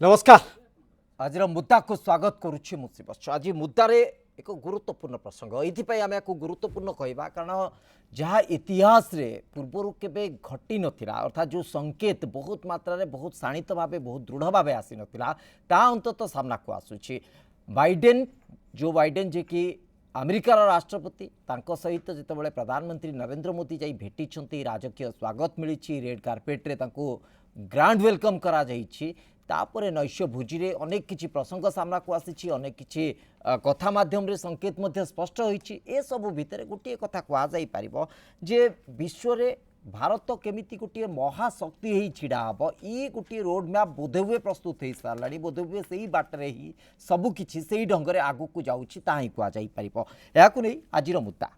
नमस्कार। आज मुद्दा को स्वागत करुच्ची मुसीबत। आज मुद्दारे एक गुरुत्वपूर्ण प्रसंग ये आम आपको गुरुत्वपूर्ण कहवा कारण जहाँ इतिहास रे पूर्वर केबे घटी नथिला अर्थात जो संकेत बहुत मात्रा रे बहुत शाणित भाव बहुत दृढ़ भाव आसी नथिला ता अंततः सामना को आसुची। बाइडेन जो बाइडेन जे कि अमेरिकार राष्ट्रपति तांको सहित जितेबाला प्रधानमंत्री नरेंद्र मोदी जाई भेटी राजकीय स्वागत मिली रेड कार्पेट रे तांको ग्रांड वेलकम करा जाइछि। तापरे नैश भोजी रे अनेक किछि प्रसंग सामना को आसी अनेक किछि कथा माध्यम रे संकेत मध्य स्पष्ट होइछि। ए सब भितर गोटे कथा कहा जाई परिबो जे विश्व रे भारत केमिति गोटे महाशक्ति ही छिड़ा हम ये गोटे रोड मैप बोधहुए प्रस्तुत हो सारा बोधहुए से ही बाटर ही सबकि से ढंग से आगू को जाऊँगी ता ही कहुपर या आज मुद्दा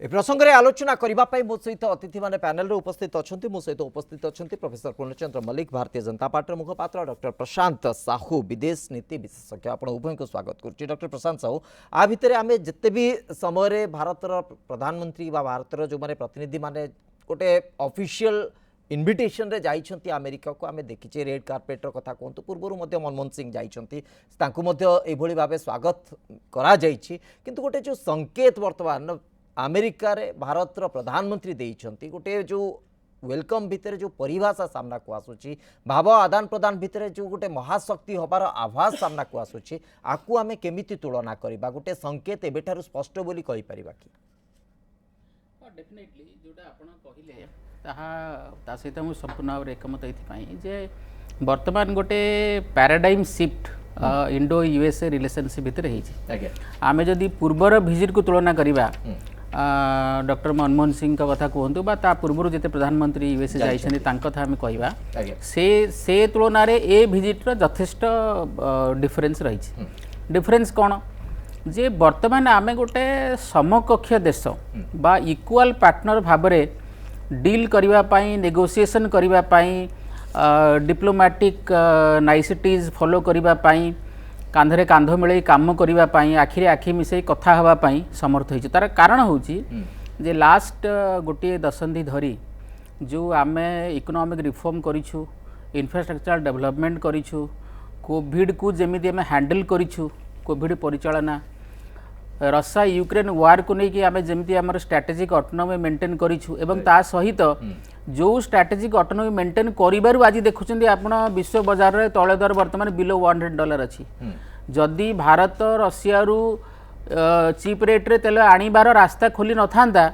ए प्रसंग में आलोचना करने मो सहित अतिथि माने पैनल रे उपस्थित अच्छा मो सहित उपस्थित अच्छा प्रोफेसर पूर्णचंद्र मल्लिक भारतीय जनता पार्टी मुखपात्र डॉक्टर प्रशांत साहू विदेश नीति विशेषज्ञ आप उभय को स्वागत करुच्ची। डॉक्टर प्रशांत साहू आ भितर आम जिते भी समय भारतर प्रधानमंत्री भारतर जो मैंने प्रतिनिधि माने गोटे ऑफिशियल इनविटेशन रे जाइछंती अमेरिका को आम देखीचे रेड कार्पेटर कथा कहतु पूर्व मनमोहन सिंह जाइछंती एभली भाव स्वागत करा जाइछि किंतु गोटे जो संकेत वर्तमान अमेरिका रे भारतर प्रधानमंत्री देइछंती गोटे जो वेलकम भितर जो परिभाषा सामना को आसुची भाव आदान प्रदान भितर जो गोटे महाशक्ति होबार आभास सामना को आसुची आकु आमे केमिति तुलना करिबा गोटे संकेत एबेठारु स्पष्ट बोली कहि परिबा कि डेफिनेटली जोटा आपण कहिले ता सहित मु संपूर्ण भाव एकमत एथि जे वर्तमान गोटे paradigm shift Indo USA relationship भितर होती आमे जदि पूर्वर भिजिट को तुलना करिबा डॉक्टर मनमोहन सिंह का कथा कहतु बा पूर्व जिते प्रधानमंत्री यूएसए जाइछन्ति तांका कथा आमे कहिबा से तुलन रे ए भिजिट रो यथेष्ट डिफरेंस रही। डिफरेंस कौन जे वर्तमान आमे गोटे समकक्ष देश बा इक्वाल पार्टनर भाव डील करबा पई नेगोशिएशन करबा पई डिप्लोमेटिक नाइसिटीज फॉलो करबा पई कांधरे कांध मिले काम करने आखिरे आखि मिसई कथा हाँवाई समर्थ हो तार कारण हूँ जे लास्ट गोटे दशंधि धरी जो आम इकोनॉमिक रिफॉर्म करूँ इंफ्रास्ट्रक्चर डेवलपमेंट करूँ कोविड को जमी आम हैंडल करूँ कोविड परिचालना रशिया यूक्रेन वार को लेकिन आम जमी आम स्ट्रैटेजिक ऑटोनॉमी मेंटेन करूँ एवं ता सहित जो स्ट्रैटेजिक ऑटोनॉमी मेंटेन करिबारु आज देखुछन्ती आपण विश्व बाजार रे तैल दर वर्तमान बिलो $100 अछि। जदि भारत रशिया रु चीप रेट रे तेल आनिबार रास्ता खोली न थांदा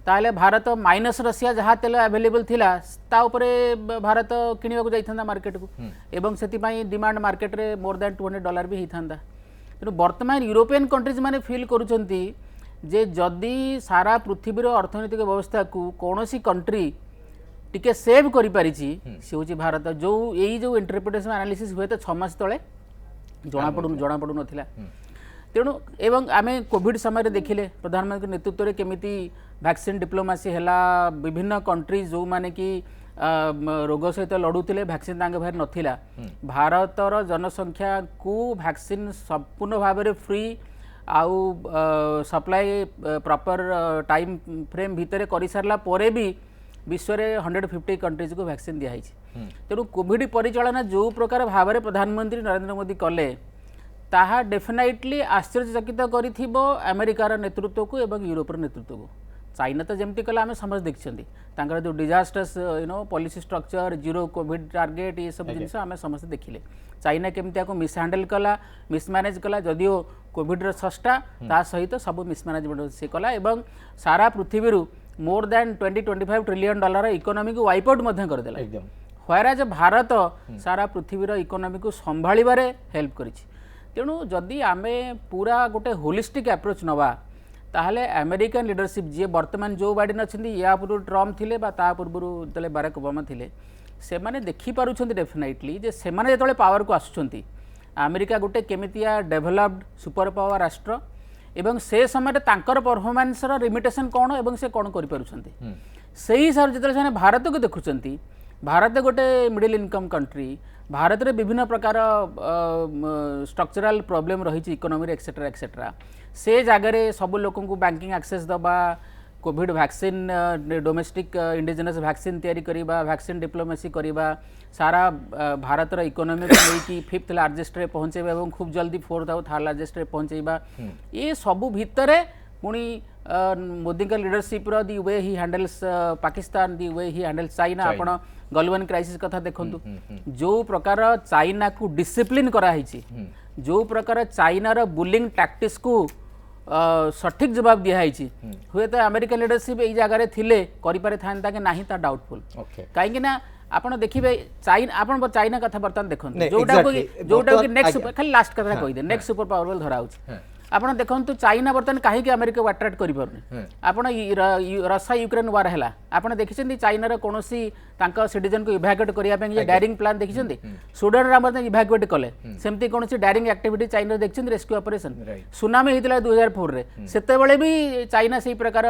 ताले भारत माइनस रशिया जहाँ तेल अवेलेबल थिला ता उपरे भारत किनिबा को जाइथांदा मार्केट को एवं सेति पई डिमांड मार्केट रे मोर दैन $200 भी हिथांदा। तेणु वर्तमान यूरोपियन कंट्रीज माने फील करूछन्ती जे जदि सारा पृथ्वीर अर्थनैतिक व्यवस्था को कोनोसी कंट्री टिके सेव करि पारिछि से होछि भारत। जो यही जो इंटरप्रिटेशन एनालिसिस हुए तो 6 मास तले जना पड़ू नथिला। तेणु एवं आमे कोविड समय देखिले प्रधानमंत्री नेतृत्व रे केमिति वैक्सीन डिप्लोमेसी हैला विभिन्न कंट्री जो माने कि रोग सहित लड़ुले वैक्सीन तांगे भार नथिला भारतर जनसंख्या को वैक्सीन संपूर्ण भाव में फ्री आउ सप्लाई प्रॉपर टाइम फ्रेम भितर कर सारा परे भी विश्व में 150 कंट्रीज को वैक्सीन दिखाई। तेणु कोविड परिचालना जो प्रकार भाव में प्रधानमंत्री नरेंद्र मोदी कले ताहा डेफिनेटली आश्चर्यचकित करिथिबो अमेरिकार नेतृत्व को एवं यूरोपर नेतृत्व को। चाइना तो जमती कला आम समझ देखते जो disasters policy structure zero Covid target ये सब जिन आम समस्त देखिले चाइना केमती मिसहैंडल कला मिसमैनेज कला जदिओ कोविड सष्टा ता सहित सब मिसमैनेजमेंट से कला एवं सारा पृथ्वी मोर दैन $20-25 ट्रिलियन इकोनॉमी को वाइप आउट करदेला एकदम व्हेराज भारत सारा पृथ्वीर इकोनॉमी को संभाळिबारे हेल्प करिछि। तेणु जदि आमे पूरा गोटे होलिस्टिक अप्रोच नवा ताहले अमेरिकन लीडरशिप जी वर्तमान जो बाइडेन अच्छी या पूर्व ट्रम्प थिले बा ता पूर्व जो बाराक ओबामा थिले से माने देखि पारुछन्ति डेफिनेटली जे से माने जेतले पावर को आसुछन्ति अमेरिका गोटे केमितिया डेभलप्ड सुपर पावर राष्ट्र एवं से समय तांकर परफॉर्मेंस रो लिमिटेशन कौन एवं से कौन करि पारुछन्ति सेही हिसाब जेतले से भारत को देखुछन्ति भारत गोटे मिडिल इनकम कंट्री भारत में विभिन्न प्रकार स्ट्रक्चरल प्रॉब्लम रही इकोनॉमी एक्सेट्रा एक्सेट्रा से जगह सब लोक बैंकिंग एक्सेस दबा Covid vaccine domestic indigenous vaccine तैयारी करवा वैक्सीन डिप्लोमेसी करवा सारा भारत इकोनॉमी को लेकिन 5th लार्जेस्ट पहुँचेबा और खूब जल्दी 4th और 3rd लार्जेस्ट पहुँचेबा ये सबू भितर पुणी मोदी का लीडरशिप दी वे ही हैंडल्स पाकिस्तान दी वे ही हैंडल्स चाइना आपण गलवान क्राइसिस कथा देखंतु जो प्रकार चाइना को डिसिप्लिन कराई जो प्रकार चाइना रो बुलिंग टैक्टिक्स को सठिक जवाब दिखाई हुए तो अमेरिकन लीडरशिप यही जगह थिले करि पारे थांता कि नाही ता डाउटफुल कहीं ना आपण देखिए चाइना आपण चाइना कथा बर्तमान देखंतु जोटा को नेक्स्ट खाली लास्ट कथा कहि दे नेक्स्ट सुपर पावरफुल धरा होछि आपण देखंतु चाइना बर्तमान कहीं अमेरिका को अट्रैक्ट करि पारने आपण रशिया यूक्रेन वार हैला आपण देखिसेंती चाइना रो कोनोसी तांका सिटीजन को इवैक्यूएट करिया पे जे डायरिंग प्लान देखिसेंती सुडान रा बर्तमान इवैक्यूएट कले सेमती कोनोसी डायरिंग एक्टिविटी चाइना देखिसेंती रेस्क्यू ऑपरेशन सुनामी हेतिला 2004 रे सेते बेले भी चाइना सेही प्रकार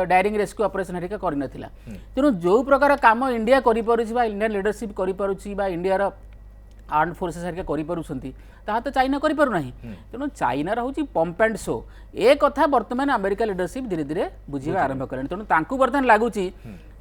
डायरिंग रेस्क्यू ऑपरेशन हरिका करि नथिला तेनु जो प्रकार काम इंडिया करि पारुछि बा इंडियन लीडरशिप करि पारुछि बा इंडिया रो आर्म फोर्सेस हरिका करि पारुछंती ताहा तो चाइना करि पारु नाही तेणु चाइना रहउछि पंप एंड शो ए कथा वर्तमान अमेरिका लीडरशिप धीरे धीरे बुझिबा आरंभ करन तेणु तांकु वर्तमान लागुछि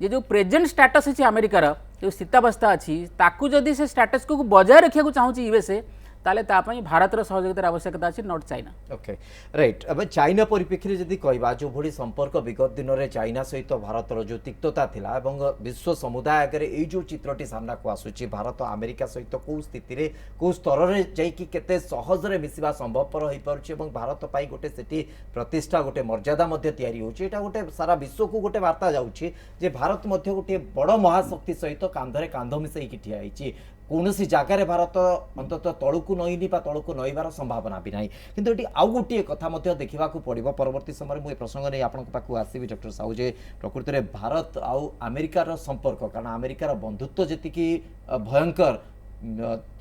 जे जो प्रेजेंट स्टेटस अछि अमेरिका रो जो स्थितावस्था अछि ताकु जदि से स्टेटस को बजाय रखिया को चाहूछि यूएसए ताले तापई भारतर सहयोगितार आवश्यकता अछि नॉट चाइना ओके राइट अब चाइना परिप्रेक्षी जदि कहबा जो भली संपर्क विगत दिन में चाइना सहित भारतर जो तिक्तता थिला एवं विश्व समुदाय आगे ये जो चित्रटी सामना को आसुची भारत अमेरिका सहित कौ स्थिति रे कौ स्तर रे जाइकी केते सहजरे मिसिबा संभवपर होई पारुची एवं भारत पाई गोटे सेठी प्रतिष्ठा गोटे मर्यादा मध्ये तयारी होची एटा गोटे सारा विश्व को गोटे वार्ता जाउची जे भारत मध्ये गोटे बड़ महाशक्ति सहित कांधरे कांध मिसई की ठिया होईची कौन सी जगार भारत अंतत तलू नईनी तलू नईबार संभावना भी ना किंतु ये आउ गोटे कथा देखा पड़ो परवर्ती समय मुझे प्रसंग नहीं आपन पाक आसबि डॉक्टर साहू जे प्रकृति में भारत आउ अमेरिकार संपर्क कारण अमेरिकार बंधुत्व जी भयंकर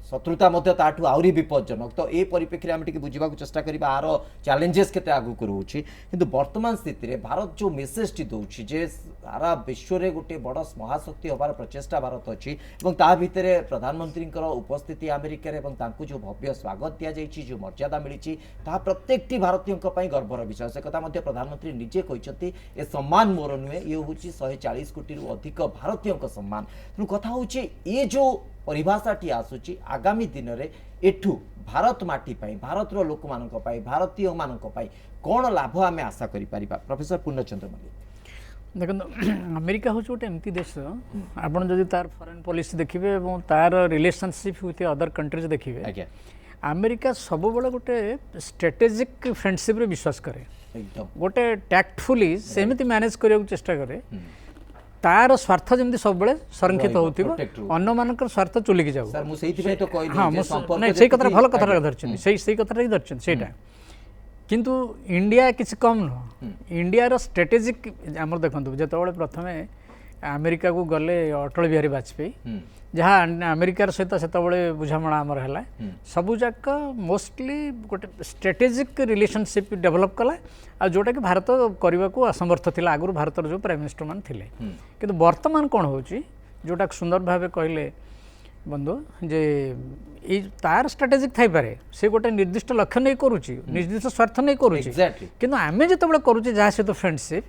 शत्रुता ताठू आहरी विपज्जनक तो ये परिप्रेक्षी आम बुझा चेष्टा करा आर चैलेंजेस केते आगु रोचे किंतु वर्तमान स्थिति में भारत जो मेसेज टी दौर जे सारा विश्व में गोटे बड़ महाशक्ति हबार प्रचेषा भारत अच्छी भितर प्रधानमंत्री उपस्थिति अमेरिकार जो भव्य स्वागत दि जाइए जो मर्यादा मिली प्रत्येक भारतीयों गर्वर विषय से कथा प्रधानमंत्री निजे कहते ए सम्मान मोर नुहे ये हूँ 140 कोटी अधिक भारतीयों सम्मान तेणु कथा हूँ ये जो परिभाषाटी आसूची आगामी दिन में एठू भारत माटी पाई भारत लोक मानक पाई भारतीय मानक पाई कौन लाभ आम आशा करि परिबा प्रोफेसर पूर्णचंद्र मल्लिक देखो अमेरिका हूँ गोटे एमती देश आपड़ जदि तार फॉरेन पॉलिसी देखिए और तार रिलेशनशिप विथ अदर कंट्रीज देखिए अमेरिका सब बड़े गोटे स्ट्रेटेजिक फ्रेंडशिप रे विश्वास करे गोटे टैक्टफुली सेमती मैनेज करने चेष्टा करे तार स्वार्थ जमी सब संरक्षित होन्न मान स्वार्थ चुलिकी जाऊ हाँ से कथा भल कथा धरछन से कथा धरछन सेटा किंतु इंडिया किसी कम नुह इंडिया स्ट्रेटेजिक आम देखो जो प्रथम अमेरिका को गले अटल बिहारी वाजपेयी जहाँ अमेरिकार सहित से बुझामणा आमर है सबूक मोस्टली गोटे स्ट्रेटेजिक रिलेशनशिप डेभलप कला आ जोटा कि भारत करने को असमर्थ थिला आगुरी भारत जो प्राइम मिनिस्टर मान थिले किंतु वर्तमान कौन होची जोटा सुंदर भाव कहले बंधु जे तार स्ट्रेटेजिक थाई पारे से गोटे निर्दिष्ट लक्ष्य नहीं करुची निर्दिष्ट स्वार्थ नहीं करुची किंतु आमे जतबेले करुची जहाँ सहित फ्रेंडशिप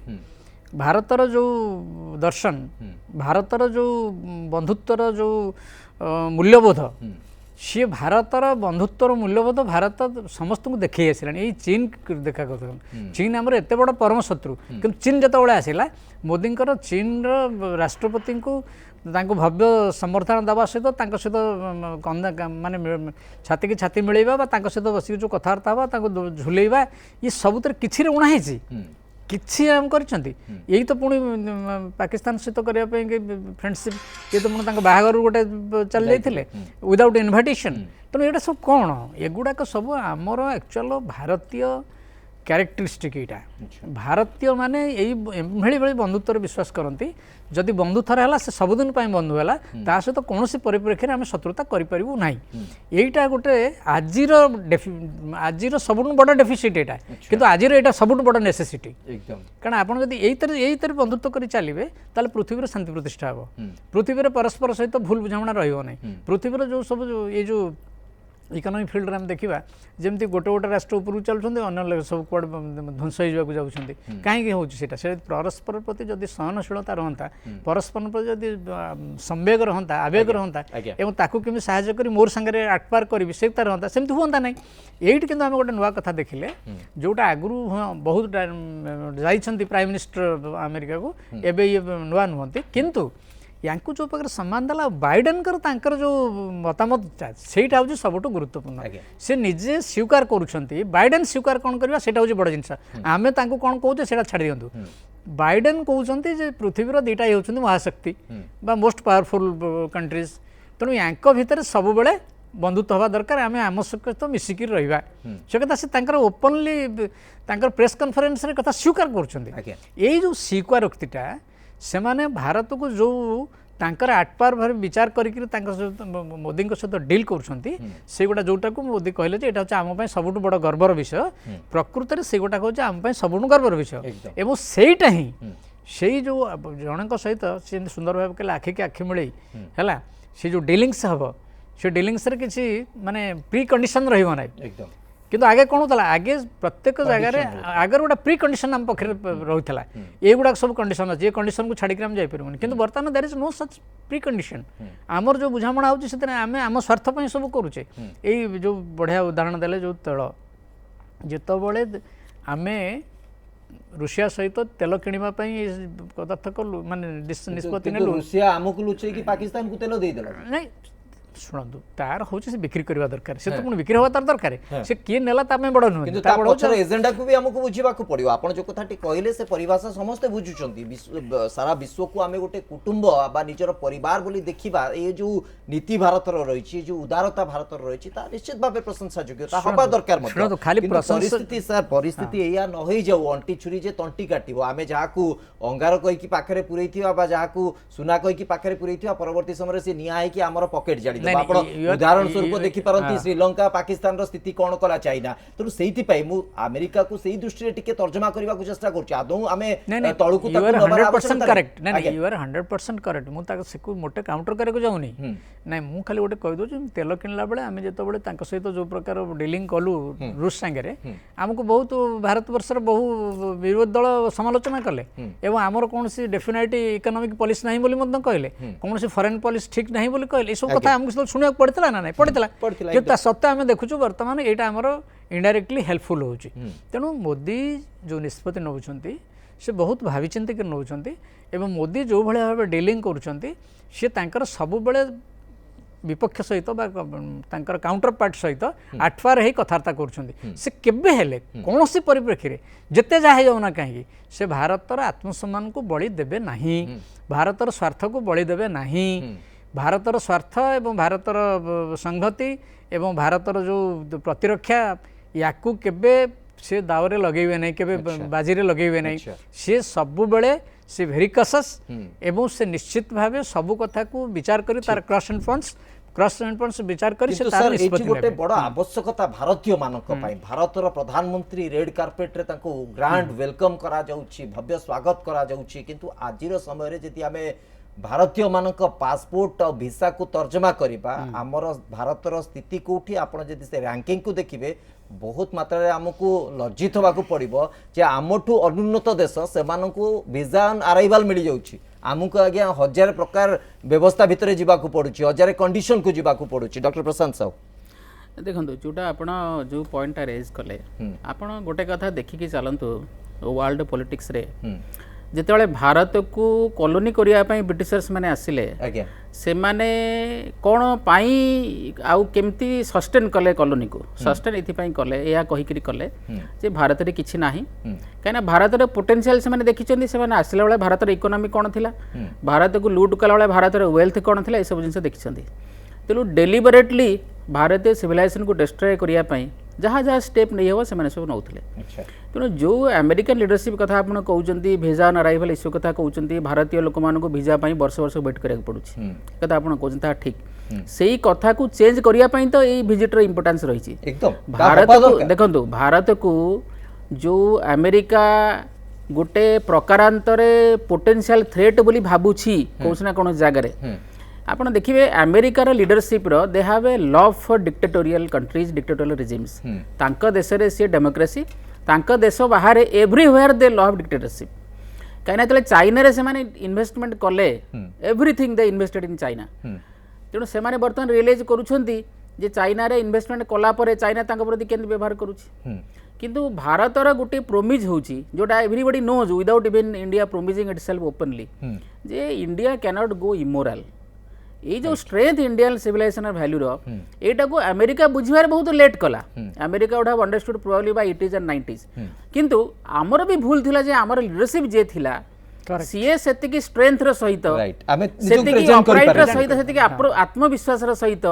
भारतर जो दर्शन भारतर जो बंधुत्वर जो मूल्यबोध सी भारतर बंधुत्वर मूल्यबोध भारत समस्त को देखी आसला यही चीन देखा चीन आमर एत बड़ परम शत्रु कि चीन जिते आसला मोदी चीन राष्ट्रपति को भव्य समर्थन देवा सहित सहित माने छाती की छाती मिलवा सहित बस जो कथबार्ता हाँ झुलेवा ये सबुत कि उणाही किसी आम यही तो पुणी पाकिस्तान सहित करने फ्रेंडशिप ये तो पुणी बाहागर गोटे चल जाते विदाउट इनविटेशन तेणु ये सब कौन एगुड़ाक सब आमर एक्चुअल भारतीय କ୍ୟାରେକ୍ଟରିଷ୍ଟିକ୍ ଏଇଟା ଭାରତୀୟ ମାନେ ଏଇଭଳି ଭଳି ବନ୍ଧୁତ୍ୱରେ ବିଶ୍ୱାସ କରନ୍ତି ଯଦି ବନ୍ଧୁ ଥରେ ହେଲା ସେ ସବୁଦିନ ପାଇଁ ବନ୍ଧୁ ହେଲା ତା ସହିତ କୌଣସି ପରିପ୍ରେକ୍ଷୀରେ ଆମେ ଶତ୍ରୁତା କରିପାରିବୁ ନାହିଁ ଏଇଟା ଗୋଟେ ଆଜିର ସବୁଠୁ ବଡ଼ ଡେଫିସିଟ୍ ଏଇଟା କିନ୍ତୁ ଆଜିର ଏଇଟା ସବୁଠୁ ବଡ଼ ନେସେସିଟି କାରଣ ଆପଣ ଯଦି ଏଇଥିରେ ବନ୍ଧୁତ୍ୱ କରି ଚାଲିବେ ତାହେଲେ ପୃଥିବୀରେ ଶାନ୍ତି ପ୍ରତିଷ୍ଠା ହେବ ପୃଥିବୀରେ ପରସ୍ପର ସହିତ ଭୁଲ ବୁଝାମଣା ରହିବ ନାହିଁ ପୃଥିବୀର ଯେଉଁ ସବୁ ଏଇ ଯେଉଁ ଇକୋନୋମିକ୍ ଫିଲ୍ଡରେ ଆମେ ଦେଖିବା ଯେମିତି ଗୋଟେ ଗୋଟେ ରାଷ୍ଟ୍ର ଉପରକୁ ଚାଲୁଛନ୍ତି ଅନ୍ୟ ସବୁ କୁଆଡ଼େ ଧ୍ୱଂସ ହୋଇଯିବାକୁ ଯାଉଛନ୍ତି କାହିଁକି ହେଉଛି ସେଇଟା ସେ ପରସ୍ପର ପ୍ରତି ଯଦି ସହନଶୀଳତା ରହନ୍ତା ପରସ୍ପର ପ୍ରତି ଯଦି ସମ୍ବେଗ ରହନ୍ତା ଆବେଗ ରହନ୍ତା ଏବଂ ତାକୁ କେମିତି ସାହାଯ୍ୟ କରି ମୋର ସାଙ୍ଗରେ ଆଟପାର କରିବି ସେଟା ରହନ୍ତା ସେମିତି ହୁଅନ୍ତା ନାହିଁ ଏଇଠି କିନ୍ତୁ ଆମେ ଗୋଟେ ନୂଆ କଥା ଦେଖିଲେ ଯେଉଁଟା ଆଗରୁ ବହୁତ ଯାଇଛନ୍ତି ପ୍ରାଇମ୍ ମିନିଷ୍ଟର ଆମେରିକାକୁ ଏବେ ଇଏ ନୂଆ ନୁହନ୍ତି କିନ୍ତୁ ୟାଙ୍କୁ ଯେଉଁ ପାଖରେ ସମ୍ମାନ ଦେଲା ବାଇଡେନଙ୍କର ତାଙ୍କର ଯେଉଁ ମତାମତଟା ସେଇଟା ହେଉଛି ସବୁଠୁ ଗୁରୁତ୍ୱପୂର୍ଣ୍ଣ ସେ ନିଜେ ସ୍ୱୀକାର କରୁଛନ୍ତି ବାଇଡେନ ସ୍ୱୀକାର କ'ଣ କରିବା ସେଇଟା ହେଉଛି ବଡ଼ ଜିନିଷ ଆମେ ତାଙ୍କୁ କ'ଣ କହୁଛେ ସେଇଟା ଛାଡ଼ି ଦିଅନ୍ତୁ ବାଇଡେନ କହୁଛନ୍ତି ଯେ ପୃଥିବୀର ଦୁଇଟା ହେଉଛନ୍ତି ମହାଶକ୍ତି ବା ମୋଷ୍ଟ ପାୱାରଫୁଲ୍ କଣ୍ଟ୍ରିଜ୍ ତେଣୁ ୟାଙ୍କ ଭିତରେ ସବୁବେଳେ ବନ୍ଧୁତ୍ୱ ହେବା ଦରକାର ଆମେ ଆମ ସହିତ ମିଶିକି ରହିବା ସେ କଥା ସେ ତାଙ୍କର ଓପନଲି ତାଙ୍କର ପ୍ରେସ୍ କନଫରେନ୍ସରେ କଥା ସ୍ୱୀକାର କରୁଛନ୍ତି ଏଇ ଯେଉଁ ସ୍ୱୀକାରୋକ୍ତିଟା ସେମାନେ ଭାରତକୁ ଯେଉଁ ତାଙ୍କର ଆଟପାର ଭାବେ ବିଚାର କରିକି ତାଙ୍କ ସହିତ ମୋଦିଙ୍କ ସହିତ ଡିଲ୍ କରୁଛନ୍ତି ସେଗୁଡ଼ା ଯେଉଁଟାକୁ ମୋଦି କହିଲେ ଯେ ଏଇଟା ହେଉଛି ଆମ ପାଇଁ ସବୁଠୁ ବଡ଼ ଗର୍ବର ବିଷୟ ପ୍ରକୃତରେ ସେଗୁଡ଼ାକ ହେଉଛି ଆମ ପାଇଁ ସବୁଠୁ ଗର୍ବର ବିଷୟ ଏବଂ ସେଇଟା ହିଁ ସେଇ ଯେଉଁ ଜଣଙ୍କ ସହିତ ସେ ଯେମିତି ସୁନ୍ଦର ଭାବେ କହିଲେ ଆଖିକି ଆଖି ମିଳେଇ ହେଲା ସେ ଯେଉଁ ଡିଲିଂସ୍ ହେବ ସେ ଡିଲିଂସରେ କିଛି ମାନେ ପ୍ରି କଣ୍ଡିସନ୍ ରହିବ ନାହିଁ କିନ୍ତୁ ଆଗେ କ'ଣ ହେଉଥିଲା ଆଗେ ପ୍ରତ୍ୟେକ ଜାଗାରେ ଆଗରେ ଗୋଟେ ପ୍ରି କଣ୍ଡିସନ୍ ଆମ ପାଖରେ ରହୁଥିଲା ଏଇଗୁଡ଼ାକ ସବୁ କଣ୍ଡିସନ୍ ଅଛି ଏ କଣ୍ଡିସନ୍କୁ ଛାଡ଼ିକି ଆମେ ଯାଇପାରିବୁନି କିନ୍ତୁ ବର୍ତ୍ତମାନ there is no such precondition ଆମର ଯେଉଁ ବୁଝାମଣା ହେଉଛି ସେଥିରେ ଆମେ ଆମ ସ୍ୱାର୍ଥ ପାଇଁ ସବୁ କରୁଛେ ଏଇ ଯେଉଁ ବଢ଼ିଆ ଉଦାହରଣ ଦେଲେ ଯେଉଁ ତେଳ ଯେତେବେଳେ ଆମେ ରୁଷିଆ ସହିତ ତେଲ କିଣିବା ପାଇଁ ପଦାର୍ଥ କଲୁ ମାନେ ନିଷ୍ପତ୍ତି ନେଲୁ ରୁଷିଆ ଆମକୁ ଲୁଚେଇକି ପାକିସ୍ତାନକୁ ତେଲ ଦେଇଦେଲା ନାଇଁ ଶୁଣନ୍ତୁ ତାର ହେଉଛି ସେ ବିକ୍ରି କରିବା ଦରକାର ସେ ତ ପୁଣି ବିକ୍ରି ହେବା ତାର ଦରକାର ସେ କିଏ ନେଲା ତା ପାଇଁ ବଡ଼ ନୁହେଁ କିନ୍ତୁ ତା ପଛର ଏଜେଣ୍ଡାକୁ ବି ଆମକୁ ବୁଝିବାକୁ ପଡ଼ିବ ଆପଣ ଯେଉଁ କଥାଟି କହିଲେ ସେ ପରିଭାଷା ସମସ୍ତେ ବୁଝୁଛନ୍ତି ସାରା ବିଶ୍ୱକୁ ଆମେ ଗୋଟେ କୁଟୁମ୍ବ ବା ନିଜର ପରିବାର ବୋଲି ଦେଖିବା ଏ ଯେଉଁ ନୀତି ଭାରତର ରହିଛି ଯେଉଁ ଉଦାରତା ଭାରତର ରହିଛି ତା ନିଶ୍ଚିତ ଭାବେ ପ୍ରଶଂସା ଯୋଗ୍ୟ ତା ହେବା ଦରକାର ମଧ୍ୟ ଖାଲି ପରିସ୍ଥିତି ଏଇଆ ନ ହେଇଯାଉ ଅଣ୍ଟି ଛୁରୀ ଯେ ତଣ୍ଟି କାଟିବ ଆମେ ଯାହାକୁ ଅଙ୍ଗାର କହିକି ପାଖରେ ପୁରେଇଥିବା ବା ଯାହାକୁ ସୁନା କହିକି ପାଖରେ ପୁରେଇଥିବା ପରବର୍ତ୍ତୀ ସମୟରେ ସେ ନିଆଁ ହେଇକି ଆମର ପକେଟ୍ ଜାଡ଼ି ଆପଣ ଉଦାହରଣ ସ୍ୱରୂପ ଦେଖିପାରନ୍ତି ଶ୍ରୀଲଙ୍କା ପାକିସ୍ତାନର ସ୍ଥିତି କ'ଣ କଲା ଚାଇନା ତେଣୁ ସେଇଥିପାଇଁ ମୁଁ ଆମେରିକାକୁ ସେଇ ଦୃଷ୍ଟିରେ ଟିକେ ତର୍ଜମା କରିବାକୁ ଚେଷ୍ଟା କରୁଛି ଆଦୌ ଆମେ ତଳକୁ କରେକ୍ଟ ୟୁ ଆର୍ 100% କରେକ୍ଟ ମୁଁ ତାକୁ ସେକୁ ମୋଟେ କାଉଣ୍ଟର କରିବାକୁ ଯାଉନି ନାଇଁ ମୁଁ ଖାଲି ଗୋଟେ କହିଦେଉଛି ତେଲ କିଣିଲା ବେଳେ ଆମେ ଯେତେବେଳେ ତାଙ୍କ ସହିତ ଯେଉଁ ପ୍ରକାର ଡିଲିଂ କଲୁ ରୁଷ ସାଙ୍ଗରେ ଆମକୁ ବହୁତ ଭାରତବର୍ଷର ବହୁ ବିରୋଧୀ ଦଳ ସମାଲୋଚନା କଲେ ଏବଂ ଆମର କୌଣସି ଡେଫିନାଇଟ୍ ଇକୋନୋମିକ୍ ପଲିସି ନାହିଁ ବୋଲି ମଧ୍ୟ କହିଲେ କୌଣସି ଫରେନ୍ ପଲିସି ଠିକ୍ ନାହିଁ ବୋଲି କହିଲେ ଏସବୁ କଥା ଆମକୁ ଶୁଣିବାକୁ ପଡ଼ିଥିଲା ନା ନାହିଁ ପଡ଼ିଥିଲା କିନ୍ତୁ ତା ସତ୍ତ୍ୱେ ଆମେ ଦେଖୁଛୁ ବର୍ତ୍ତମାନ ଏଇଟା ଆମର ଇନଡାଇରେକ୍ଟଲି ହେଲ୍ପଫୁଲ୍ ହେଉଛି ତେଣୁ ମୋଦି ଯେଉଁ ନିଷ୍ପତ୍ତି ନେଉଛନ୍ତି ସେ ବହୁତ ଭାବିଚିନ୍ତିକି ନେଉଛନ୍ତି ଏବଂ ମୋଦି ଯେଉଁଭଳିଆ ଭାବେ ଡିଲିଂ କରୁଛନ୍ତି ସେ ତାଙ୍କର ସବୁବେଳେ ବିପକ୍ଷ ସହିତ ବା ତାଙ୍କର କାଉଣ୍ଟର ପାର୍ଟ ସହିତ ଆଠୱାର ହେଇ କଥାବାର୍ତ୍ତା କରୁଛନ୍ତି ସେ କେବେ ହେଲେ କୌଣସି ପରିପ୍ରେକ୍ଷୀରେ ଯେତେ ଯାହା ହେଇଯାଉ ନା କାହିଁକି ସେ ଭାରତର ଆତ୍ମସମ୍ମାନକୁ ବଳି ଦେବେ ନାହିଁ ଭାରତର ସ୍ୱାର୍ଥକୁ ବଳି ଦେବେ ନାହିଁ ଭାରତର ସ୍ୱାର୍ଥ ଏବଂ ଭାରତର ସଂହତି ଏବଂ ଭାରତର ଯେଉଁ ପ୍ରତିରକ୍ଷା ୟାକୁ କେବେ ସେ ଦାଉରେ ଲଗେଇବେ ନାହିଁ କେବେ ବାଜିରେ ଲଗେଇବେ ନାହିଁ ସେ ସବୁବେଳେ ସେ ଭେରି କସସ୍ ଏବଂ ସେ ନିଶ୍ଚିତ ଭାବେ ସବୁ କଥାକୁ ବିଚାର କରି ତାର କ୍ରସ୍ ଆଣ୍ଡ ପଏଣ୍ଟସ୍ ବିଚାର କରି ସେ ତାର ନିଷ୍ପତ୍ତି ନେବେ ଗୋଟେ ବଡ଼ ଆବଶ୍ୟକତା ଭାରତୀୟ ମାନଙ୍କ ପାଇଁ ଭାରତର ପ୍ରଧାନମନ୍ତ୍ରୀ ରେଡ୍ କାର୍ପେଟରେ ତାଙ୍କୁ ଗ୍ରାଣ୍ଡ ୱେଲକମ୍ କରାଯାଉଛି ଭବ୍ୟ ସ୍ୱାଗତ କରାଯାଉଛି କିନ୍ତୁ ଆଜିର ସମୟରେ ଯଦି ଆମେ ଭାରତୀୟ ମାନଙ୍କ ପାସପୋର୍ଟ ଆଉ ଭିସାକୁ ତର୍ଜମା କରିବା ଆମର ଭାରତର ସ୍ଥିତି କୋଉଠି ଆପଣ ଯଦି ସେ ରାଙ୍କିଙ୍ଗକୁ ଦେଖିବେ ବହୁତ ମାତ୍ରାରେ ଆମକୁ ଲଜ୍ଜିତ ହେବାକୁ ପଡ଼ିବ ଯେ ଆମଠୁ ଅନୁନ୍ନତ ଦେଶ ସେମାନଙ୍କୁ ଭିସା ଅନ୍ ଆରାଇଭାଲ ମିଳିଯାଉଛି ଆମକୁ ଆଜ୍ଞା ହଜାର ପ୍ରକାର ବ୍ୟବସ୍ଥା ଭିତରେ ଯିବାକୁ ପଡ଼ୁଛି ହଜାର କଣ୍ଡିସନକୁ ଯିବାକୁ ପଡ଼ୁଛି ଡକ୍ଟର ପ୍ରଶାନ୍ତ ସାହୁ ଦେଖନ୍ତୁ ଯେଉଁଟା ଆପଣ ଯେଉଁ ପଏଣ୍ଟଟା ରେଜ୍ କଲେ ଆପଣ ଗୋଟେ କଥା ଦେଖିକି ଚାଲନ୍ତୁ ୱାର୍ଲଡ ପଲିଟିକ୍ସରେ ଯେତେବେଳେ ଭାରତକୁ କଲୋନି କରିବା ପାଇଁ ବ୍ରିଟିଶର୍ସ ମାନେ ଆସିଲେ ସେମାନେ କ'ଣ ପାଇଁ ଆଉ କେମିତି ସଷ୍ଟେନ୍ କଲେ କଲୋନିକୁ ସଷ୍ଟେନ୍ ଏଥିପାଇଁ କଲେ ଏହା କହିକିରି କଲେ ଯେ ଭାରତରେ କିଛି ନାହିଁ କାହିଁକିନା ଭାରତର ପୋଟେନ୍ସିଆଲ୍ ସେମାନେ ଦେଖିଛନ୍ତି ସେମାନେ ଆସିଲା ବେଳେ ଭାରତର ଇକୋନୋମି କ'ଣ ଥିଲା ଭାରତକୁ ଲୁଟ୍ କଲାବେଳେ ଭାରତର ୱେଲ୍ଥ କ'ଣ ଥିଲା ଏସବୁ ଜିନିଷ ଦେଖିଛନ୍ତି ତେଣୁ ଡେଲିବରେଟଲି ଭାରତୀୟ ସିଭିଲାଇଜେସନକୁ ଡେଷ୍ଟ୍ରୟ କରିବା ପାଇଁ जहाँ जहाँ स्टेप नहीं हो से सब नौले तेणु जो अमेरिकन लिडरशिप कथा आप कहते भिजा ऑन अराइवल इश्यू कथा कहते भारतीय लोक मान भिजा वर्ष वर्ष वेट कराया पड़ुଛି कथा आप कहते ठीक से कथा को चेंज करने तो यही भिजिटर इंपोर्टेंस रही भारत को देखो भारत को जो अमेरिका गोटे प्रकारांतरे पोटेंशियल थ्रेट बोली भाबुछि कौन ना कौन जगह आप देखिए अमेरिकार leadership they have a love for dictatorial countries dictatorial regimes तांका देश रे सी डेमोक्रेसी तांका देश बाहर एवरीवेयर दे लव डिक्टेटरशिप कहीं ना चाइना रे से माने इन्वेस्टमेंट कले everything they invested in China तेणु से माने बर्तमान रियलाइज करूछंती जे चाइना रे इन्वेस्टमेंट कला परे चाइना तांका प्रति केन व्यवहार करूछि किंतु भारतर गोटे प्रोमिज होची जोटा everybody knows without even India promising itself openly जे इंडिया कैनॉट गो इमोरल ये जो स्ट्रेंथ इंडियन सिविलाइजेशन वैल्यू एटा को अमेरिका बुझिबार बहुत लेट कला America would have understood probably by 80s and 90s किंतु आमर भी भूल थिला जे आमर लीडरशिप जे थिला सीए सेतिकी स्ट्रेंथ रो सहित सेतिकी अपराइट रो सहित सेतिकी आत्मविश्वास रो सहित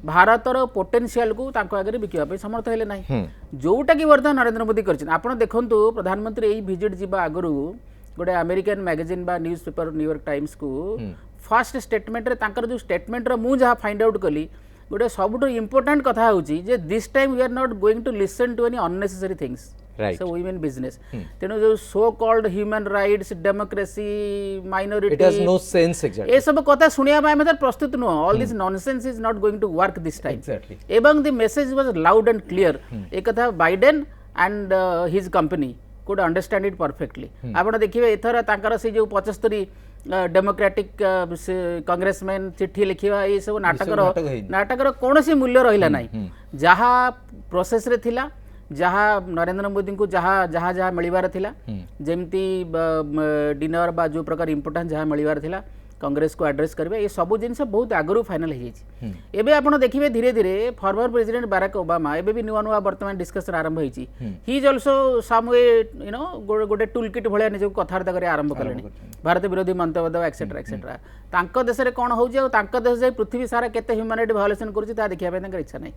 भारतर पोटेंशियल को तांको आगे बिकिबा पे समर्थ हेले नाही जोटा कि वर्तमान नरेंद्र मोदी करछन आपण देखंतु प्रधानमंत्री एई विजिट जिबा आगरु गोटे अमेरिकन मैगजीन बा न्यूज पेपर न्यूयॉर्क टाइम्स को फर्स्ट स्टेटमेंट रे तांकर जो स्टेटमेंट रे मु जहा फाइंड आउट कली गोटे सबुठ इंपोर्टेंट कथा होची जे this time we are not going to listen to any unnecessary things so we mean business तेनो जो so called human rights democracy minority it has no sense exactly ए सब कथा सुनिया बाय मतलब प्रस्तुत no all this nonsense is not going to work this time exactly एवं the message was loud and clear ए कथा Biden and his company could understand it perfectly आपण देखिए एथर तांकर से जो 75 डेमोक्रेटिक कांग्रेसमैन चिट्ठी लिखिबा ये सब नाटकर कौन सी मूल्य रहिला नाही जहा प्रोसेस रे थिला जहा नरेंद्र मोदी को जहा जहा जहा मिलिबार थिला जेमती डिनर बा जो प्रकार इंपोर्टेंस जहा मिलिबार थिला कांग्रेस को एड्रेस करबे ये सब जिनस बहुत आगरू फाइनल हो जाए एबे आपण देखिबे धीरे धीरे फॉर्मर प्रेसिडेंट बाराक ओबामा एबे भी नुआ नुआ वर्तमान डिस्कशन आरंभ होईची he is also some way you know गोटे टूल किट भलिया निज कथार्थ करे आरंभ कलेनी भारत विरोधी मंतव्य दवा एक्सेट्रा एक्सेट्रा तांको देश रे कोन होउची तांको देश जे पृथ्वी सारा केते ह्यूमैनिटी वायोलेशन करूची ता देखिया पे तांकर इच्छा नै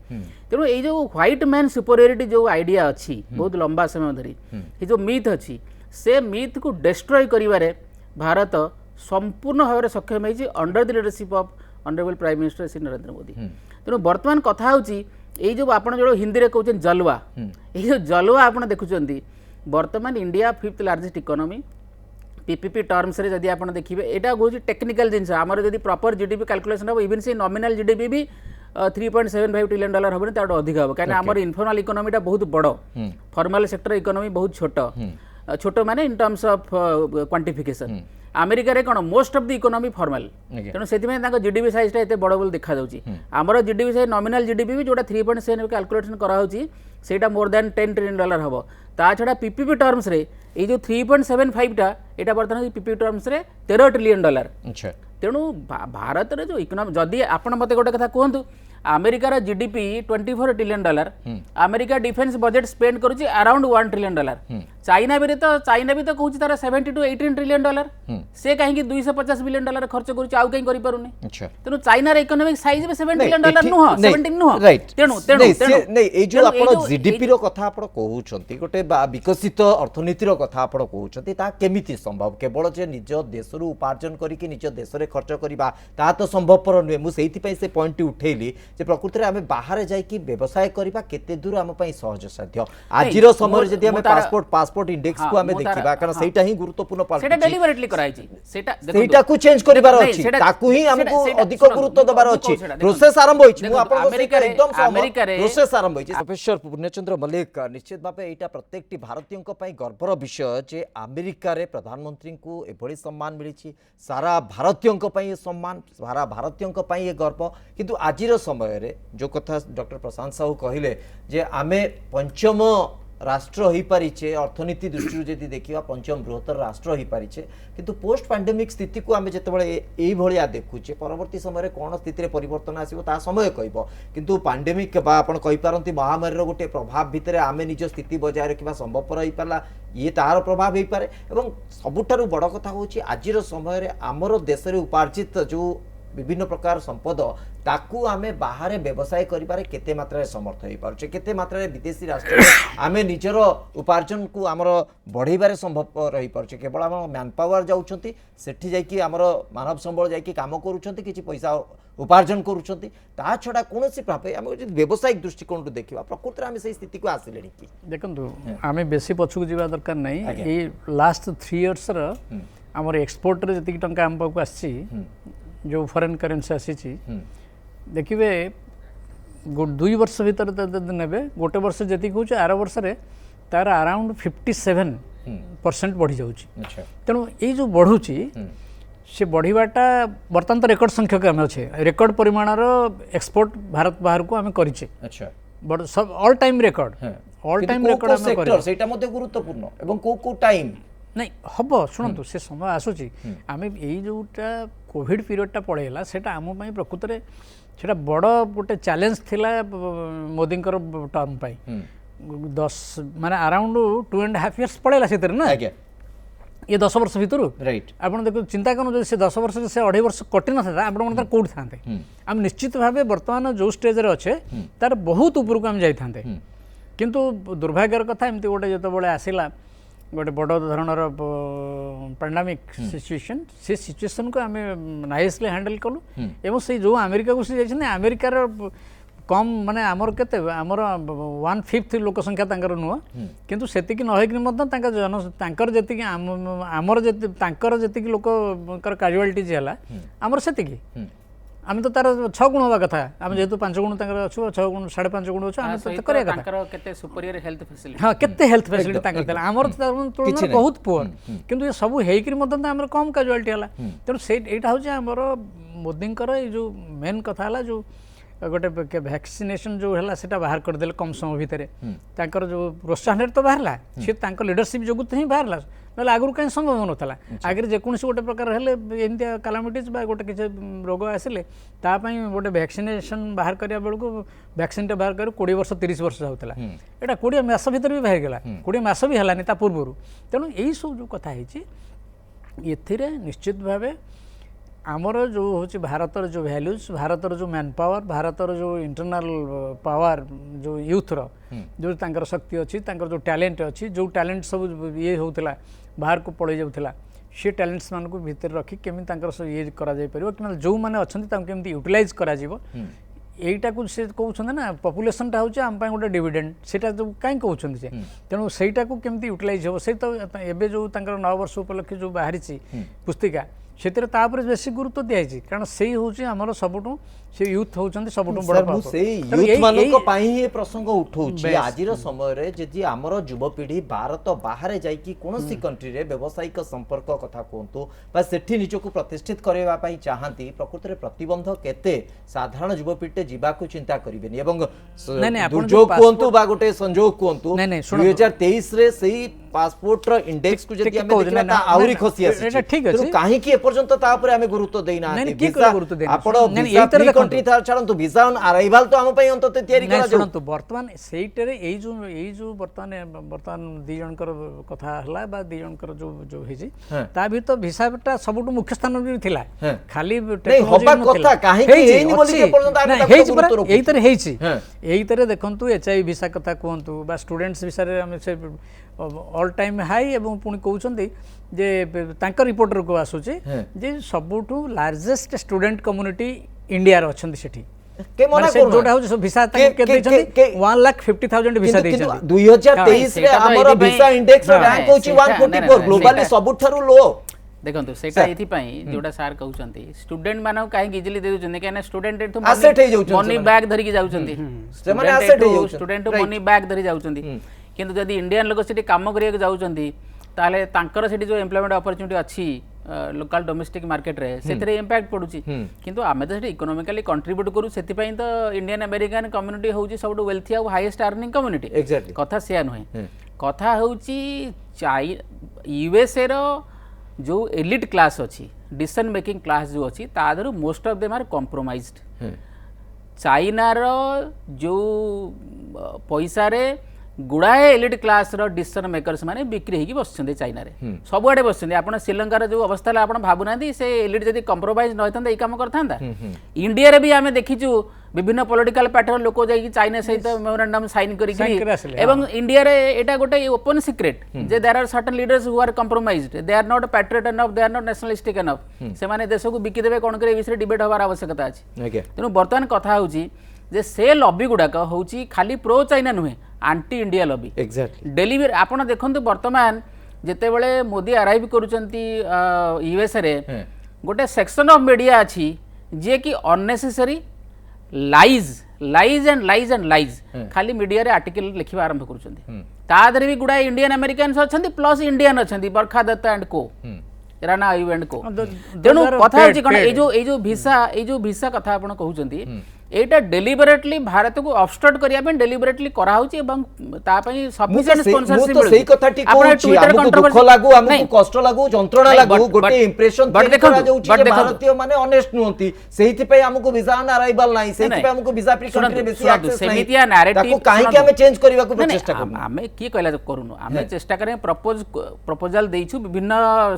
तेणु ए जो व्हाइट मैन सुपीरियरिटी जो आइडिया अछि बहुत लंबा समय धरी ये जो मिथ अछि से मिथ को डिस्ट्रॉय करिवारे भारत संपूर्ण भाव में सक्षम है under the leadership of honourable prime minister Shri Narendra Modi तेणु बर्तमान कथा होची ये जो आप जो हिंदी में कहते जलवा ये जो जलवा आप देखुं बर्तमान India 5th largest economy PPP terms रे जदि आप देखिए यहाँ हूँ टेक्निकल जिनस आमर जब प्रॉपर जीडीपी कैलकुलेशन हम इवन से नॉमिनल जीडीपी भी $3.75 ट्रिलियन हम तो अधिक हम कहीं आम इनफॉर्मल इकोनॉमीटा बहुत बड़ फॉर्मल सेक्टर इकोनॉमी बहुत छोट छोट माने in terms of quantification America रे कोन most of the economy formal तेणु से जीडीपी साइज एते बड़ बोल देखा जाउची हमर जीडीपी साइज नॉमिनल जीडीपी भी जोटा 3.7 कैलकुलेशन करा होची सेटा मोर देन $10 ट्रिलियन हबो ता छडा पीपीपी टर्म्स रे ए जो 3.75 टा एटा वर्तमान पीपीपी टर्म्स रे $13 ट्रिलियन अच्छा तेणु भारत रे जो इकोनॉमी जदि आपण मते गोटे कथा कहंतु अमेरिकार GDP $24 trillion America defence budget spend करुची अराउंड $1 ट्रिलियन चाइना भी तो कहूँ तार $17 to 18 ट्रिलियन से कहीं $250 बिलियन खर्च करुची आउ कहीं करिपारुनी तेणु चाइनार इकोनॉमिक साइज में $7 ट्रिलियन नुह 17 नुह तेणु नहीं ए जो आपण जीडीपी रो कथा आपण कहउछंती गोटे विकसित अर्थनीति रो कथा आपण कहउछंती ता केमिति संभव केवल जे निज देश रु उपार्जन करिकि निज देश रे खर्च करिबा ता तो संभवपर नुहे मु सेहिति पई से पॉइंट उठेली जे प्रकृति रे हमें बाहर जाई कि व्यवसाय करिबा केते दूर हम पई सहज साध्य आजिरो समय जदि हम पासपोर्ट इंडेक्स को हमें देखिबा कारण सेटा ही गुरुत्वपूर्ण पार्ट सेटा डेलिबरेटली कराइछि सेटा को चेंज करिबार अछि ताकू ही हमको अधिक गुरुत्व दबार अछि प्रोसेस आरंभ होइछि मु आपन एकदम प्रोसेस आरंभ होइछि प्रोफेसर पूर्णचंद्र मल्लिक निश्चित भाबे एटा प्रत्येकटी भारतीयक पई गर्वर विषय जे अमेरिका रे प्रधानमंत्री को एभली सम्मान मिलिछि सारा भारतीयक पई सम्मान सारा भारतीयक पई ए गर्व किंतु आजिरो समय रे जो कथा डॉक्टर प्रशांत साहू कहिले जे आमे पंचम राष्ट्र हो पारिछे अर्थनीति दृष्टि जदि देखिबा पंचम बृहत्तर राष्ट्र हो पारिछे किंतु पोस्ट पैंडेमिक स्थिति को आमे जतबेले एई भलिया देखुचे परवर्ती समय कोन स्थिति रे परिवर्तन आसीबो ता समय कहबो किंतु पैंडेमिक बा आपण कहि पारंती महामारी रो गोटे प्रभाव भितरे आमे निज स्थिति बजाय रखिबा संभवपर होई पारला ये तार प्रभाव होई पारे एवं सबुठारु बड़ कथा होची आजिरो समय रे हमरो देश रे उपार्जित जो विभिन्न प्रकार संपद ताकू आमे बाहर व्यवसाय करिबारे केते मात्रा समर्थ होई पारछे केते मात्रा विदेशी राष्ट्र आमे निजर उपार्जन को आमर बढ़ाइबारे संभव रही पारछे केवल आम मैन पावर जाउछंती सेठी जाइकी आमर मानव संबल जाइकी काम करूछंती किछि पैसा उपार्जन करूछंती ता छडा कोनोसी प्राप्त आम व्यवसायिक दृष्टिकोण देखिबा प्रकृति आम से स्थिति को आसिले कि देखंतु आमे बेसी पछुक जीवा दरकार नै ए लास्ट 3 इयर्स र हमर एक्सपोर्ट रे जति टंका हम पाक आसी जो फॉरेन करेंसी आसी देखिबे 2 वर्ष भीतर नेबे गोटे वर्ष जति कहूछ आर वर्ष रे तार अराउंड 57% बढ़ी जाउची तेणु ए जो बढ़ुची से बढ़ीवाटा बर्तमान तो रेकर्ड संख्यक आम अच्छे रेकर्ड परिमाणर एक्सपोर्ट भारत बाहर को आम करिचे बट सब all time record all time record आम करिचे सेटा मध्ये गुरुत्वपूर्ण एवं को टाइम नहीं हम शुणु से समय आसूची आम यही जोटा कोविड पीरियडटा पड़ेगा सेटा आम प्रकृत में सेटा बड़ गोटे चैलेंज थिला मोदी टर्म पाई 10 माने अराउंड 2.5 इयर्स पड़ेगा से ना ये 10 वर्ष भितर राइट आप देखो चिंता करूँ से 10 वर्ष से 2.5 वर्ष कटि ना आप कौट था आम निश्चित भाव बर्तमान जो स्टेज अच्छे तार बहुत उपरको आम जाते किंतु दुर्भाग्यर कथा एमती गोटे जो आसला गोटे बड़ धरणर पैंडेमिक सिचुएशन से सिचुएशन को आम नाइसली हैंडल कलु एवं से जो अमेरिका को सी जाइछन अमेरिकार कम माने आमर केते आमर 1/5 लोक संख्या तांकर नुह किंतु सेतिकी नहेकि मध्य तांका जन तांकर जेतिकी आमर जेति तांकर जेतिकी लोककर कैजुअलिटी जेला आमर सेतिकी आम तो तार 6 गुण होगा कथा आम जेहेतु 5 गुण तांकर अच्छु 6 गुण 5.5 गुण अच्छु आम तो करिया कथा तांकर केते सुपीरियर हेल्थ फैसिलिटी हां केते हेल्थ फैसिलिटी तांकर देला आमर तुलना बहुत पुअर किंतु ये सब हेकि मध्य आमर कम कैजुअलिटी हला तेणु से एटा होचे आमर मोदींकर ए जो मेन कथा हला जो गोटे वैक्सीनेशन जो है सेटा बाहर करदे कम समय भितर तांकर जो प्रोत्साहन तो बाहरला सी लीडरशिप जो ही बाहरला ना आगुरी कहीं संभव नाला आगे जेकोसी गोटे प्रकार एमती कालामिटीज गोटे किसी रोग आसिले तापाई गोटे वैक्सीनेशन बाहर करने बेलू वैक्सीन बाहर कर 20 वर्ष 30 वर्ष जाऊला यहाँ 20 मास भर भी बाहर गला 20 मास भी है पूर्व तेणु यही सब जो कथा ये निश्चित भाव आमर जो हूँ भारतर जो वैल्यूज भारतर जो मैन पावर भारतर जो इंटरनल पावर जो यूथर जो तांकर शक्ति अच्छी तांकर जो टैलेंट अच्छी जो टैलेंट सब ये होता बाहर को पड़े जाऊला सी टैलेंट्स मान को भीतर रखी केमी ये करा जाय परिबो कि जो मैंने अच्छा केमी यूटिलाइज करा यहीटा को से कहते ना पपुलेसनटा हूँ आम गोटे डिविडेंड से कहीं कहते से तेणु सहीटा को केमी यूटिलाइज हो से तो एबे जो 9 वर्ष उपलक्षे जो बाहरी पुस्तिका से बेसी गुरुत्व दिखाई कारण से हूँ आमर सबुठू से यूथ होउछन्ति सबुठू बड़ प्रसंग उठाऊँ आज समय जी आमर युवपीढ़ी भारत बाहर जाइकी कोनोसी कंट्री रे व्यावसायिक संपर्क कथा कहतु सेठी निजको प्रतिष्ठित करने चाहती प्रकृत में प्रतिबंध केते साधारण युवपीढ़ी जीवाकू चिंता करेनि एवं दुर्योग कहतु बा गोटे संजोग कहतु 2023 रे सही पासपोर्ट इंडेक्स को जदि हमें देखिना ता आउरी खसी आसी ठीक अछि काहे कि एपर्यंत ता ऊपर हमें गुरुत्व देना आपण वीसा कंट्री था छाड़ंतु वीसा ऑन अराइवल तो हम पई अंतत तयारी करा छाड़ंतु वर्तमान सेइटरे एई जो वर्तमान दी जनकर कथा हला बा दी जनकर जो हेजी ता भी तो वीसाटा सबुटु मुख्य स्थान भी थिला खाली टेक्नोलॉजी कथा काहे कि एनी बोली के एपर्यंत आमे एई तरे हेची एई तरे देखंतु एचआई वीसा कथा कहंतु बा स्टूडेंट्स वीसा रे हम से ऑल टाइम हाई एवं पुणी कहते जे तांकर रिपोर्टर को आसूचे जे सबुठू लार्जेस्ट स्टूडेंट कम्युनिटी इंडिया रे अछंती सेठी के मना कर जोटा हो वीसा के देछंती 1,50,000 वीसा देछंती 2023 रे हमर वीसा इंडेक्स रैंक होची 144 ग्लोबली सबुठारु लो देखो सेटा एथि पई जोटा सार कहउचंती स्टूडेंट मानव काहे इजिली दे दुचंती काहे स्टूडेंट एथु मनी बैग धरि के जाउचंती से माने एसेट हो स्टूडेंट मनी बैग धरि जाउचंती किंतु जदि इंडियन लोक से काम करिया जाउचंती ताले तांकर सेठी जो एम्प्लॉयमेंट अपॉर्चुनिटी अच्छी लोकल डोमेस्टिक मार्केट रे सेथरे इंपैक्ट पडुची किंतु आमे तो सेठी इकोनॉमिकली कंट्रीब्यूट करू सेति पई तो इंडियन अमेरिकन कम्युनिटी होउची सबटु वेल्थी और हाईएस्ट अर्निंग कम्युनिटी एग्जैक्टली कथा से नहे कथा होउची यूएसए रो जो एलिट क्लास अच्छी डिसीजन मेकिंग क्लास जो अच्छी तादर most of them are compromised China रो जो पैसा रे गुड़ाए एलिट क्लास रो डिसीजन मेकर्स माने बिक्री होगी बसछन्ते चाइना रे सबुआडे बसछन्ते आपण श्रीलंकार जो अवस्था ला आपण भाबुनांती से एलिट जदी कंप्रोमाइज न होतंता ए काम करथांता इंडिया रे भी आमे देखिचु विभिन्न पॉलिटिकल पार्टी लोक जाई चाइना सहित मेमोरेंडम साइन करी एवं इंडिया रे एटा गोटे ओपन सीक्रेट जे there are certain leaders who are compromised they are not patriot enough they are not nationalistic enough से माने देश को बिकी देबे कोन करे विषय डिबेट होबार आवश्यकता अछि तेनु वर्तमान कथा होउची जे से लॉबी गुडाक होउची खाली प्रो चाइना नुहे आंटी इंडिया लॉबी एग्जैक्टली डेलीवर आपण देखंतु वर्तमान जेतेबेले मोदी अराइव करूचंती यूएस रे गोटे सेक्शन ऑफ मीडिया अछि जे कि अननेसेसरी लाइज एंड लाइज खाली मीडिया रे आर्टिकल लिखिबा आरंभ करूचंती ता देरे भी गुडा इंडियन अमेरिकन्स अछंती प्लस इंडियन अछंती बरखा दत्त एंड को राणा आयु एंड को तेनु कथा होची कोन ए जो वीसा कथा आपण कहउचंती एटा डेलिबरेटली भारत को ऑब्स्ट्रक्ट करिया पे डेलिबरेटली करा होची एवं ता पई सफिशिएंट स्पॉन्सरशिप मिले सेही कथाटी कहउची हमको दुख लागू हमको कष्ट लागू जंत्रणा लागू गोटे इंप्रेशन करा जाउची जे भारतीय माने ऑनेस्ट नोंती सेहिति पे हमको वीजा ऑन अराइवल नाही सेहिति पे हमको वीजा फ्री कंट्री रे बेसी एक्सेस नाही सेमितिया नैरेटिव ताको काहे के हमें चेंज करबा को प्रचेष्टा करनु हमें की कहला करूनु हमें चेष्टा करे प्रपोजल देइछु विभिन्न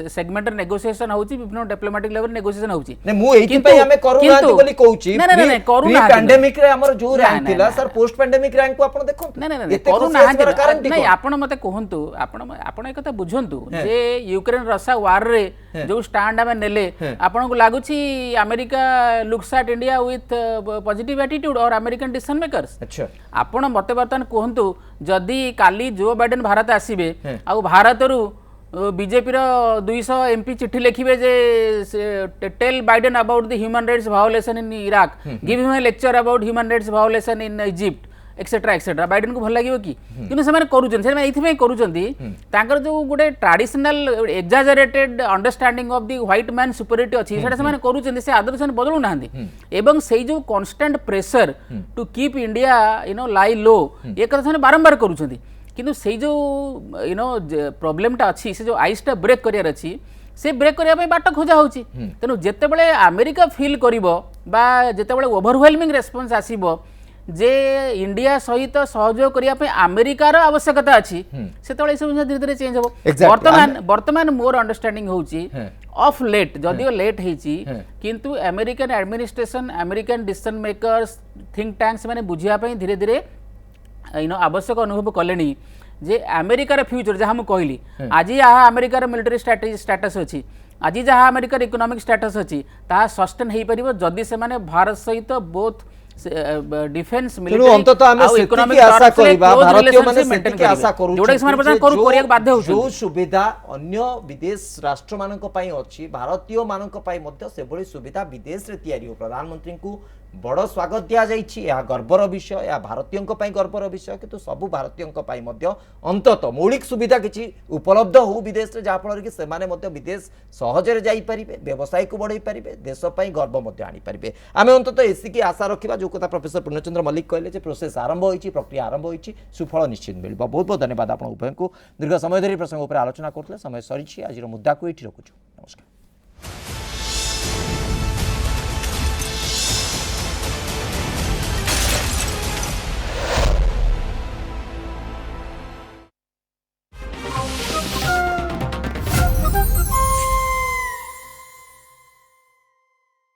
सेगमेंट नेगोशिएशन होची विभिन्न डिप्लोमेटिक लेवल नेगोशिएशन होची नै मु एथि पे हमें करू नांती बोली कहउची पैंडेमिक रे हमर जो रैंक थिला सर पोस्ट पैंडेमिक रैंक को आपण देखो नहीं करू ना आपण मते कहंतु आपण एक कथा बुझंतु जे यूक्रेन रशिया वार रे जो स्टैंड हमें नेले आपण को लागुची America looks at India with positive attitude और अमेरिकन डिसीजन मेकर्स अच्छा आपण मते बर्तन कहंतु जदी काली जो बाइडेन भारत आसीबे आ भारत रु बीजेपी रो 200 एमपी चिट्ठी लिखिबे जे tell Biden about the human rights violation in Iraq give him a lecture about human rights violation in Egypt etcetera Biden को भल लागियो कि किनु से माने करूछन से माने इथिमे करूछंती तांकर जो गुटे traditional exaggerated understanding of the white man superiority अछि सेटा से माने करूछंती से आदर्श बदलु नाहंती एवं सेई जो constant pressure to keep India लाई लो ये कथा से बारंबार करूछंती किंतु से जो प्रॉब्लमटा अच्छी से जो आइसटा ब्रेक करियार अच्छी से ब्रेक करिया पे बाट खोजा होची तेनु जेतेबेले अमेरिका फील करिवो बा जेतेबेले ओवरवेलमिंग रेस्पॉन्स आसीबो जे इंडिया सहित सहयोग करिया पे अमेरिका रो आवश्यकता अछि सेतेबेले सब धीरे धीरे चेंज होबो वर्तमान मोर अंडरस्टैंडिंग होची ऑफ लेट जदियो लेट हेची किंतु American administration American decision makers think tanks माने बुझिया पे धीरे धीरे आवश्यक अनुभव कले जे अमेरिकार फ्यूचर जहाँ मुझे कहली आज यहाँ अमेरिकार मिलिटरी स्टेटस अच्छी आज जहाँ अमेरिकार इकोनॉमिक स्टेटस अच्छी ता सस्टेन हो पार जदि से भारत सहित बोथ डिफेन्स जो सुविधा अन्य विदेश राष्ट्र मानक पई अछि भारतीय मानक पई मध्य से बड़ी सुविधा विदेश रे तयारी हो प्रधानमंत्री को बड़ स्वागत दिया जाइछि या गर्वर विषय या भारतीयों पई गर्वर विषय किंतु सबु भारतीयों पई मध्य अंतत मौलिक सुविधा किछि उपलब्ध हो विदेश रे जा फल कि से माने मध्य विदेश सहज रे जाई परिबे व्यवसाय को बढ़ाई परिबे देश पई गर्व मध्य आनी परिबे आमे अंतत एसी की आशा रखिबा जो कथा प्रोफेसर पूर्णचंद्र मल्लिक कहले जे प्रोसेस आरंभ होईछि प्रक्रिया आरंभ होईछि सुफल निश्चित मिलबो बहुत बहुत धन्यवाद आपण उभय को दीर्घ समय धरि प्रसंग ऊपर आलोचना करथले समय सरीछि आज मुद्दा को एठी रखुछु नमस्कार।